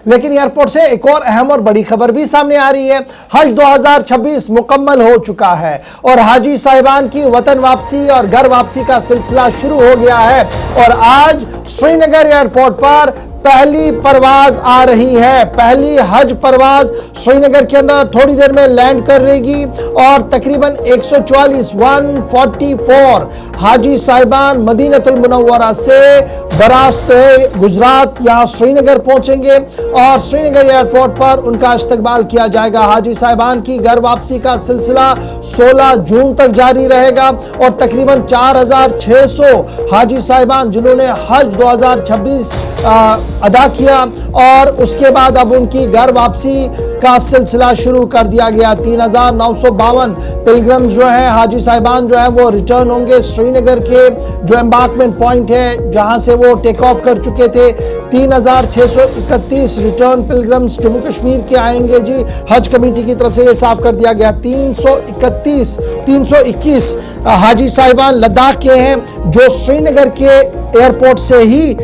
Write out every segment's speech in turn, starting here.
लेकिन एयरपोर्ट से एक और अहम और बड़ी खबर भी सामने आ रही है। हज 2026 मुकम्मल हो चुका है और हाजी साहिबान की वतन वापसी और घर वापसी का सिलसिला शुरू हो गया है और आज श्रीनगर एयरपोर्ट पर पहली परवाज आ रही है। पहली हज परवाज श्रीनगर के अंदर थोड़ी देर में लैंड कर रहेगी और तकरीबन 144 हाजी साहिबान मदीनतुल मुनव्वरा से बरास्ते गुजरात यहाँ श्रीनगर पहुंचेंगे और श्रीनगर एयरपोर्ट पर उनका इस्तकबाल किया जाएगा। हाजी साहिबान की घर वापसी का सिलसिला 16 जून तक जारी रहेगा और तकरीबन 4600 हाजी साहिबान जिन्होंने हज 2026 अदा किया और उसके बाद अब उनकी घर वापसी का सिलसिला शुरू कर दिया गया। 3952 पिलग्रिम्स जो हैं हाजी साहिबान जो है वो रिटर्न होंगे श्रीनगर के जो एम्बार्कमेंट पॉइंट है जहां से वो टेक ऑफ कर चुके थे। 3631 रिटर्न पिलग्रिम्स जम्मू कश्मीर के आएंगे जी। हज कमेटी की तरफ से ये साफ कर दिया गया। 321 हाजी साहिबान लद्दाख के हैं जो श्रीनगर के एयरपोर्ट से ही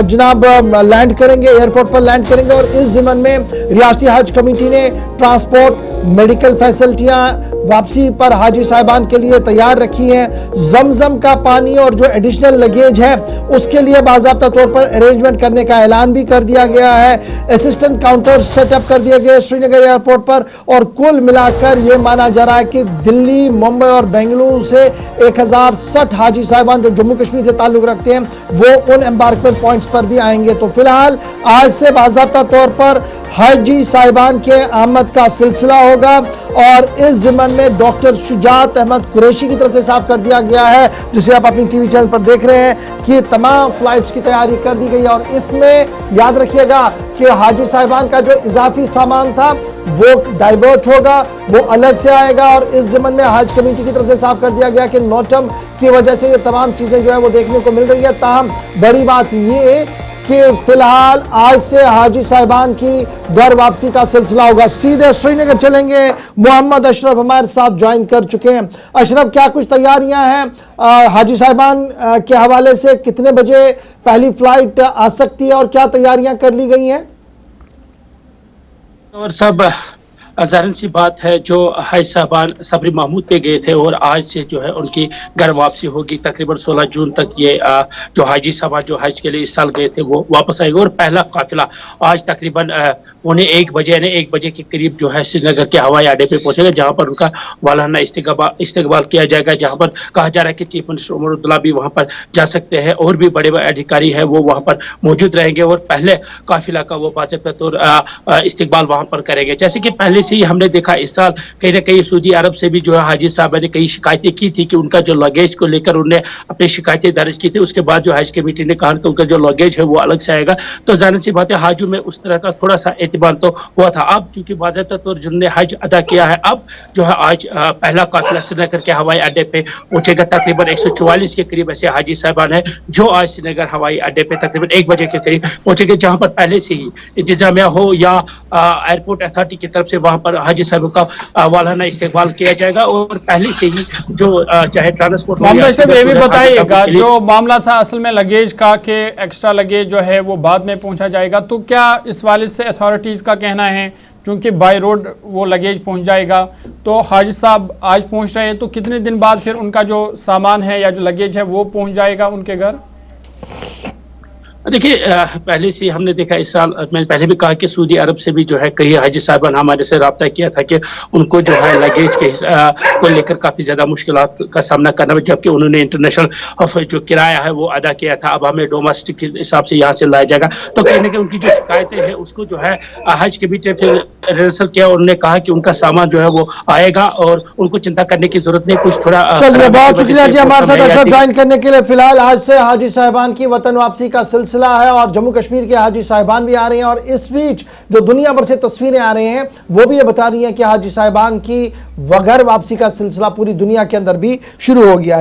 जनाब लैंड करेंगे, एयरपोर्ट पर लैंड करेंगे और इस ज़िमन में रियासती हज कमेटी ने ट्रांसपोर्ट मेडिकल फैसिलिटियां वापसी पर हाजी साहिबान के लिए तैयार रखी हैं। जमजम का पानी और जो एडिशनल लगेज है उसके लिए बाज़ाब्ता तौर पर अरेंजमेंट करने का ऐलान भी कर दिया गया है। असिस्टेंट काउंटर सेटअप कर दिए गए श्रीनगर एयरपोर्ट पर और कुल मिलाकर यह माना जा रहा है कि दिल्ली, मुंबई और बेंगलुरु से 1060 हाजी साहिबान जो जम्मू कश्मीर से ताल्लुक रखते हैं वो उन एम्बार्कमेंट पॉइंट्स पर भी आएंगे। तो फिलहाल आज से बाज़ाब्ता तौर पर हाजी साहिबान के आमद का सिलसिला होगा और इस ज़िमन में डॉक्टर शुजात अहमद कुरैशी की तरफ से साफ कर दिया गया है, जिसे आप अपनी टीवी चैनल पर देख रहे हैं कि तमाम फ्लाइट्स की तैयारी कर दी गई है और इसमें याद रखिएगा कि हाजी साहिबान का जो इजाफी सामान था वो डाइवर्ट होगा, वो अलग से आएगा और इस ज़िमन में हज कमेटी की तरफ से साफ कर दिया गया कि नोटम की वजह से ये तमाम चीज़ें जो है वो देखने को मिल रही है। ताहम बड़ी बात ये कि फिलहाल आज से हाजी साहिबान की घर वापसी का सिलसिला होगा। सीधे श्रीनगर चलेंगे। मोहम्मद अशरफ हमारे साथ ज्वाइन कर चुके हैं। अशरफ, क्या कुछ तैयारियां हैं हाजी साहिबान के हवाले से? कितने बजे पहली फ्लाइट आ सकती है और क्या तैयारियां कर ली गई हैं? और सब ज़ाहिर सी बात है जो हाजी साहिबान सबरी महमूद पे गए थे और आज से जो है उनकी घर वापसी होगी। तकरीबन 16 जून तक ये जो हाजी साहिबान जो हज के लिए इस साल गए थे वो वापस आएगा और पहला काफिला आज तकरीबन 1 बजे के करीब जो है श्रीनगर के हवाई अड्डे पे पहुंचेगा जहां पर उनका वालाना इस्तकबाल किया जाएगा। जहां पर कहा जा रहा है कि चीफ मिनिस्टर उमर अब्दुल्ला भी वहां पर जा सकते हैं और भी बड़े बड़े अधिकारी है वो वहां पर मौजूद रहेंगे और पहले काफिला का वो बाज़ाब्ता तौर इस्तकबाल वहां पर करेंगे। जैसे कि पहले से ही हमने देखा इस साल कहीं ना कहीं सऊदी अरब से भी जो है हाजी साहब ने कई शिकायतें की थी कि उनका जो लगेज को लेकर उन्हें अपनी शिकायतें दर्ज की थी। उसके बाद जो हज कमेटी ने कहा कि उनका जो लगेज है वो अलग से आएगा। तो जाहिर सी बात है हाजों में उस तरह का थोड़ा सा एतबार तो हुआ था। अब चूंकि बाज़ाब्ता तौर जिन्होंने हज अदा किया है अब जो है आज पहला काफिला श्रीनगर के हवाई अड्डे पे पहुंचेगा। तकरीबन 144 के करीब ऐसे हाजी साहिबान है जो आज श्रीनगर हवाई अड्डे पे तकरीबन 1 बजे के करीब पहुंचेंगे जहां पर पहले से ही इंतजामिया हो या एयरपोर्ट अथॉरिटी की तरफ से वहां पर हाजी साहब का वालाना इस्तेमाल किया जाएगा और पहले से ही जो चाहे ट्रांसपोर्ट ये भी बताइएगा जो मामला था असल में लगेज का कि एक्स्ट्रा लगेज जो है वो बाद में पहुंचा जाएगा, तो क्या इस वाले से अथॉरिटीज़ का कहना है क्योंकि बाय रोड वो लगेज पहुंच जाएगा तो हाजी साहब आज पहुंच रहे हैं तो कितने दिन बाद फिर उनका जो सामान है या जो लगेज है वो पहुंच जाएगा उनके घर? देखिए पहले से हमने देखा इस साल मैंने पहले भी कहा कि सऊदी अरब से भी जो है कई हाजी साहिबान हमारे से रब्ता किया था कि उनको जो है लगेज के को लेकर काफ़ी ज़्यादा मुश्किलात का सामना करना पड़ा, जबकि उन्होंने इंटरनेशनल जो किराया है वो अदा किया था। अब हमें डोमेस्टिक के हिसाब से यहाँ से लाया जाएगा। तो कहीं ना कहीं उनकी जो शिकायतें हैं उसको जो है हज के भी रिहर्सल किया। उन्होंने कहा कि उनका सामान जो है वो आएगा और उनको चिंता करने की जरूरत नहीं। कुछ थोड़ा चलिए, बहुत शुक्रिया जी हमारे साथ अशरफ ज्वाइन करने के लिए। फिलहाल आज से हाजी साहिबान की वतन वापसी का सिलसिला है और जम्मू कश्मीर के हाजी साहिबान भी आ रहे हैं और इस बीच जो दुनिया भर से तस्वीरें आ रही हैं वो भी ये बता रही हैं कि हाजी साहिबान की घर वापसी का सिलसिला पूरी दुनिया के अंदर भी शुरू हो गया है।